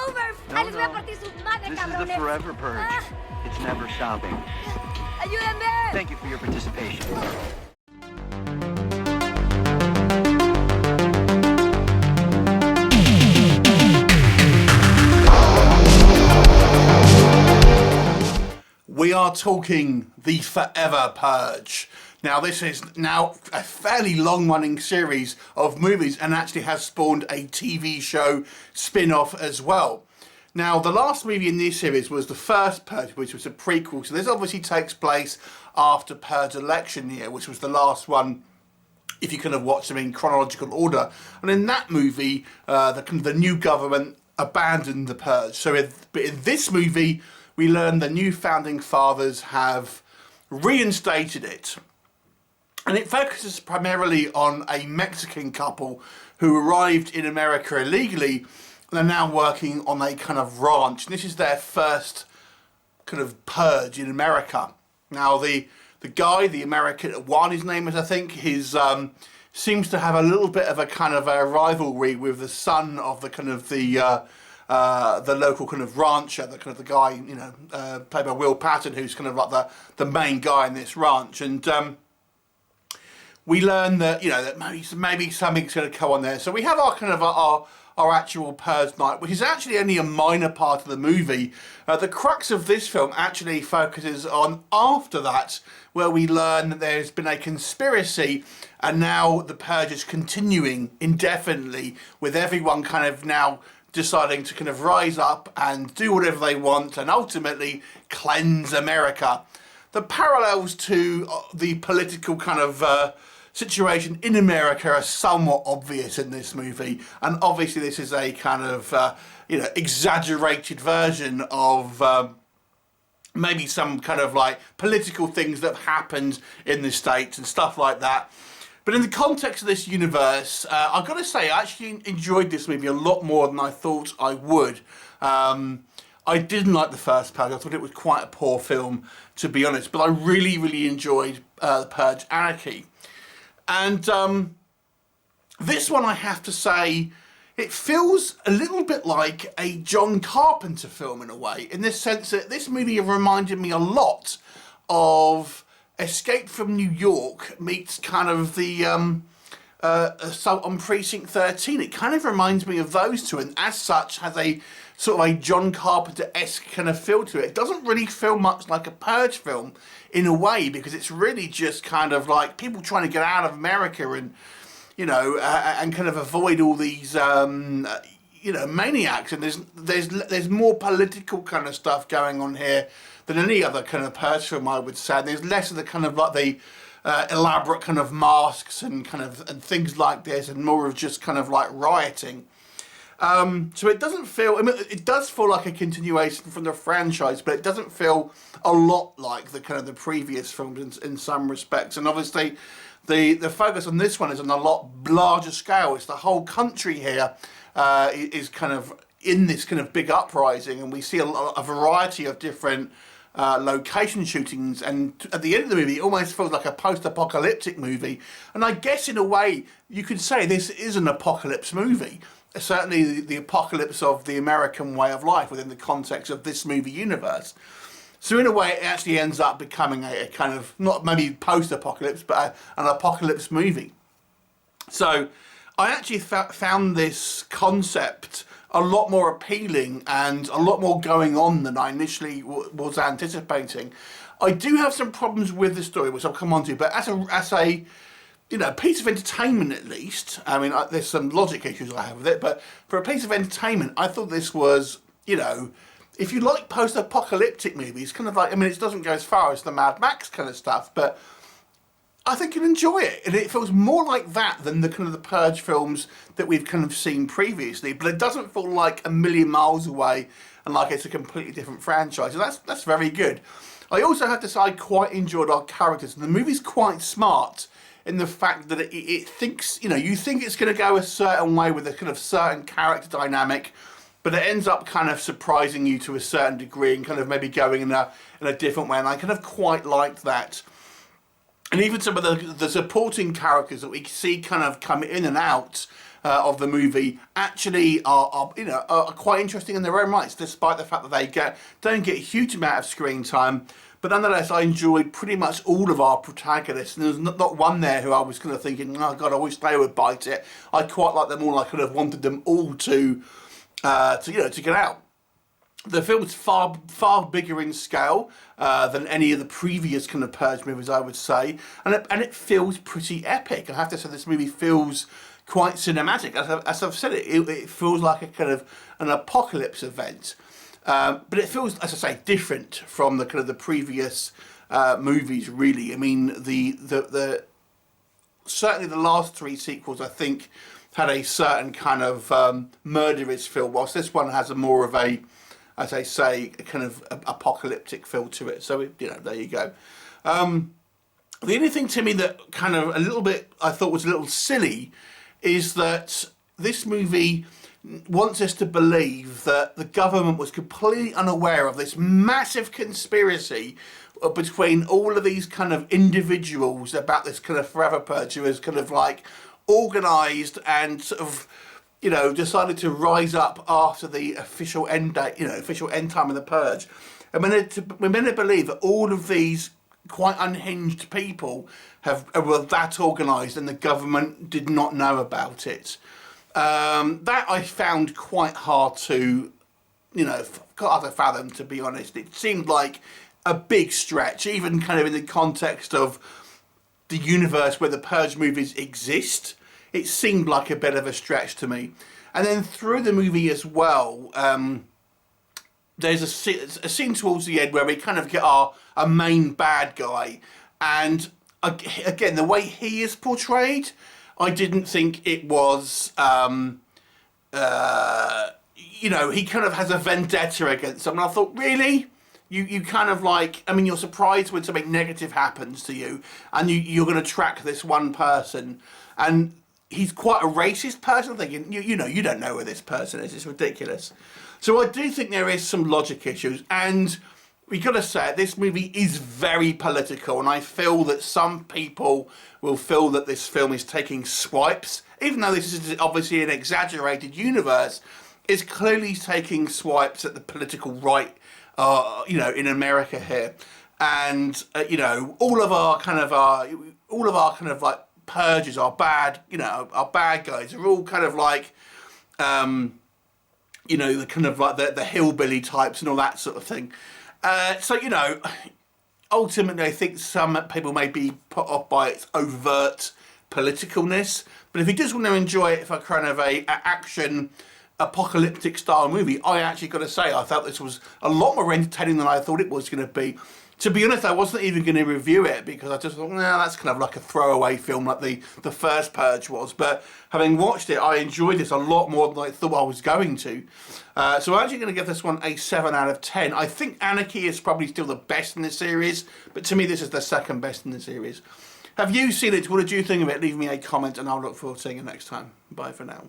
over. No, Ahí les voy a no. partir su madre, This is the cabrones. forever purge. It's never stopping. Ayúdenme. Thank you for your participation. We are talking the Forever Purge. Now, this is now a fairly long-running series of movies and actually has spawned a TV show spin-off as well. Now, the last movie in this series was the first Purge, which was a prequel. So this obviously takes place after Purge election year, which was the last one, if you kind of watch them in chronological order. And in that movie, the new government abandoned the Purge. So in this movie, we learn the new founding fathers have reinstated it. And it focuses primarily on a Mexican couple who arrived in America illegally and are now working on a kind of ranch. And this is their first kind of purge in America. Now, the guy, the American one, his name is, I think, his seems to have a little bit of a kind of a rivalry with the son of the kind of the local kind of rancher, the kind of the guy, you know, played by Will Patton, who's kind of like the main guy in this ranch. And we learn that, you know, that maybe something's going to go on there. So we have our kind of our actual Purge night, which is actually only a minor part of the movie. The crux of this film actually focuses on after that, where we learn that there's been a conspiracy and now the Purge is continuing indefinitely, with everyone kind of now deciding to kind of rise up and do whatever they want and ultimately cleanse America. The parallels to the political kind of situation in America are somewhat obvious in this movie, and obviously this is a kind of you know, exaggerated version of maybe some kind of like political things that have happened in the States and stuff like that. But in the context of this universe, I've got to say I actually enjoyed this movie a lot more than I thought I would. I didn't like the first Purge. I thought it was quite a poor film, to be honest, but I really, really enjoyed the Purge Anarchy. And this one, I have to say, it feels a little bit like a John Carpenter film in a way, in this sense that this movie reminded me a lot of Escape from New York meets kind of the Assault on Precinct 13. It kind of reminds me of those two, and as such has a sort of a John Carpenter-esque kind of feel to it. It doesn't really feel much like a Purge film in a way, because it's really just kind of like people trying to get out of America and, you know, and kind of avoid all these, you know, maniacs. And there's more political kind of stuff going on here than any other kind of Purge film, I would say. And there's less of the kind of like the elaborate kind of masks and kind of and things like this, and more of just kind of like rioting. So it doesn't feel, I mean, it does feel like a continuation from the franchise, but it doesn't feel a lot like the kind of the previous films in some respects. And obviously the focus on this one is on a lot larger scale. It's the whole country here is kind of in this kind of big uprising, and we see a variety of different location shootings, and at the end of the movie it almost feels like a post-apocalyptic movie. And I guess in a way you could say this is an apocalypse movie. Certainly the apocalypse of the American way of life within the context of this movie universe. So in a way it actually ends up becoming a kind of, not maybe post-apocalypse, but an apocalypse movie. So I actually found this concept a lot more appealing and a lot more going on than I initially was anticipating. I do have some problems with the story, which I'll come on to, but as a you know, piece of entertainment at least, I mean, there's some logic issues I have with it, but for a piece of entertainment, I thought this was, you know, if you like post-apocalyptic movies, kind of like, I mean, it doesn't go as far as the Mad Max kind of stuff, but I think you'll enjoy it. And it feels more like that than the kind of the Purge films that we've kind of seen previously, but it doesn't feel like a million miles away and like it's a completely different franchise. So that's very good. I also have to say I quite enjoyed our characters, and the movie's quite smart in the fact that it thinks, you know, you think it's going to go a certain way with a kind of certain character dynamic, but it ends up kind of surprising you to a certain degree and kind of maybe going in a different way, and I kind of quite liked that. And even some of the supporting characters that we see kind of come in and out of the movie actually are quite interesting in their own rights, despite the fact that they don't get a huge amount of screen time. But nonetheless, I enjoyed pretty much all of our protagonists, and there's not one there who I was kind of thinking, oh God, I wish they would bite it. I quite like them all. I could have wanted them all to get out. The film's far bigger in scale than any of the previous kind of Purge movies, I would say, and it feels pretty epic. I have to say, this movie feels quite cinematic. As I've said, it feels like a kind of an apocalypse event, but it feels, as I say, different from the kind of the previous movies. Really, I mean, the certainly the last three sequels, I think, had a certain kind of murderous feel, whilst this one has a more of a, as I say, a kind of apocalyptic feel to it. So, there you go. The only thing to me that kind of a little bit, I thought was a little silly, is that this movie wants us to believe that the government was completely unaware of this massive conspiracy between all of these kind of individuals about this kind of forever purge, who is kind of like organised and sort of, decided to rise up after the official end date, official end time of the purge. And we're meant to believe that all of these quite unhinged people were that organised, and the government did not know about it. That I found quite hard to, fathom, to be honest. It seemed like a big stretch, even kind of in the context of the universe where the Purge movies exist. It seemed like a bit of a stretch to me. And then through the movie as well, there's a scene towards the end where we kind of get a main bad guy. And again, the way he is portrayed, I didn't think it was, he kind of has a vendetta against someone. I thought, really? You kind of like, I mean, you're surprised when something negative happens to you, and you're going to track this one person, and he's quite a racist person. I'm thinking, you don't know who this person is. It's ridiculous. So I do think there is some logic issues, and we got to say, this movie is very political, and I feel that some people will feel that this film is taking swipes, even though this is obviously an exaggerated universe. It's clearly taking swipes at the political right, in America here, and all of our kind of like purges, our bad guys are all kind of like, the kind of like the hillbilly types and all that sort of thing. Ultimately, I think some people may be put off by its overt politicalness, but if you just want to enjoy it for kind of a action, apocalyptic style movie, I actually got to say, I felt this was a lot more entertaining than I thought it was going to be. To be honest, I wasn't even going to review it because I just thought, that's kind of like a throwaway film like the first Purge was. But having watched it, I enjoyed this a lot more than I thought I was going to. So I'm actually going to give this one a 7 out of 10. I think Anarchy is probably still the best in the series, but to me this is the second best in the series. Have you seen it? What did you think of it? Leave me a comment and I'll look forward to seeing you next time. Bye for now.